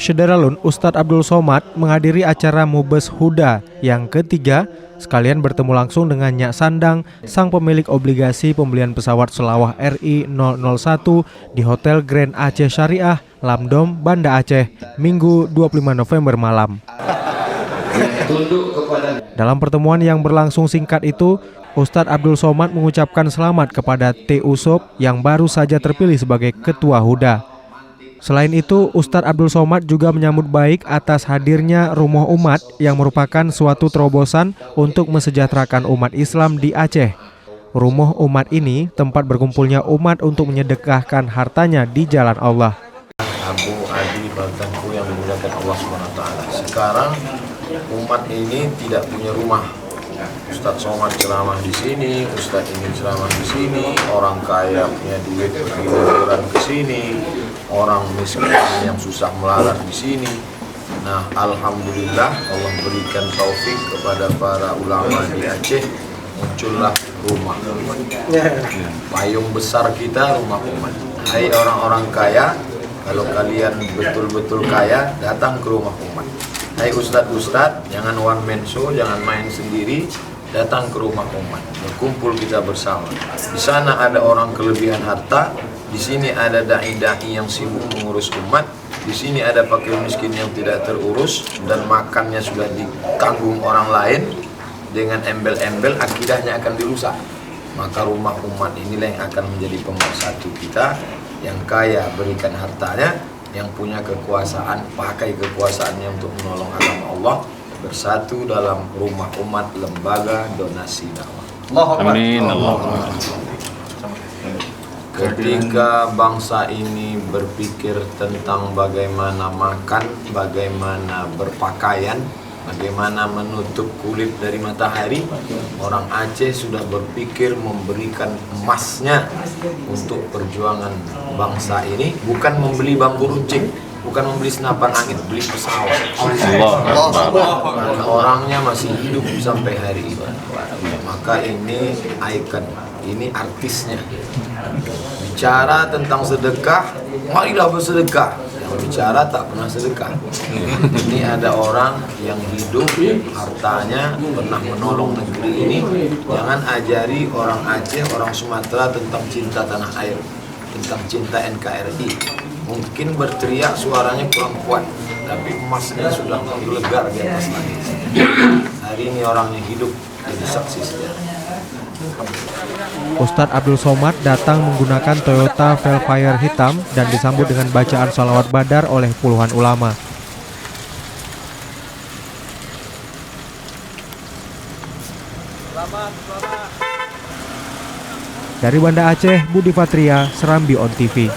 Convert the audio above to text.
Syederalun Ustadz Abdul Somad menghadiri acara Mubes Huda yang ketiga, sekalian bertemu langsung dengan Nyak Sandang, sang pemilik obligasi pembelian pesawat Selawah RI 001 di Hotel Grand Aceh Syariah, Lamdom, Banda Aceh, Minggu 25 November malam. Dalam pertemuan yang berlangsung singkat itu, Ustadz Abdul Somad mengucapkan selamat kepada T. Usop yang baru saja terpilih sebagai Ketua Huda. Selain itu, Ustadz Abdul Somad juga menyambut baik atas hadirnya Rumah Umat yang merupakan suatu terobosan untuk mensejahterakan umat Islam di Aceh. Rumah Umat ini tempat berkumpulnya umat untuk menyedekahkan hartanya di jalan Allah. Abu Adi Baltanku yang dimuliakan Allah SWT. Sekarang umat ini tidak punya rumah. Ustadz Somad ceramah di sini, Ustadz ini ceramah di sini, orang kaya punya duit pergi liburan ke sini, orang miskin yang susah melarat di sini. Nah, alhamdulillah Allah berikan taufik kepada para ulama di Aceh, muncullah Rumah Umat. Payung besar kita Rumah Umat. Hai orang-orang kaya, kalau kalian betul-betul kaya, datang ke Rumah Umat. Hai ustadz-ustadz, jangan one man show, jangan main sendiri, datang ke Rumah Umat. Berkumpul kita bersama. Di sana ada orang kelebihan harta, di sini ada dai-dai yang sibuk mengurus umat, di sini ada fakir miskin yang tidak terurus dan makannya sudah ditanggung orang lain. Dengan embel-embel akidahnya akan dirusak. Maka Rumah Umat inilah yang akan menjadi pemersatu kita. Yang kaya berikan hartanya, yang punya kekuasaan pakai kekuasaannya untuk menolong agama Allah, bersatu dalam Rumah Umat, lembaga donasi dakwah. Amin. Ketika bangsa ini berpikir tentang bagaimana makan, bagaimana berpakaian, bagaimana menutup kulit dari matahari, orang Aceh sudah berpikir memberikan emasnya untuk perjuangan bangsa ini, bukan membeli bambu runcing, bukan membeli senapan angin, beli pesawat. Karena orangnya masih hidup sampai hari ini. Maka ini ikon, ini artisnya. Bicara tentang sedekah, marilah bersedekah. Yang bicara tak pernah sedekah. Ini ada orang yang hidup, hartanya pernah menolong negeri ini. Jangan ajari orang Aceh, orang Sumatera tentang cinta tanah air, tentang cinta NKRI. Mungkin berteriak suaranya kurang kuat, tapi emasnya sudah menggelegar di atas langit. Hari ini orangnya hidup jadi saksi sejarah. Ustadz Abdul Somad datang menggunakan Toyota Velfire hitam dan disambut dengan bacaan sholawat badar oleh puluhan ulama. Dari Banda Aceh, Budi Patria, Serambi On TV.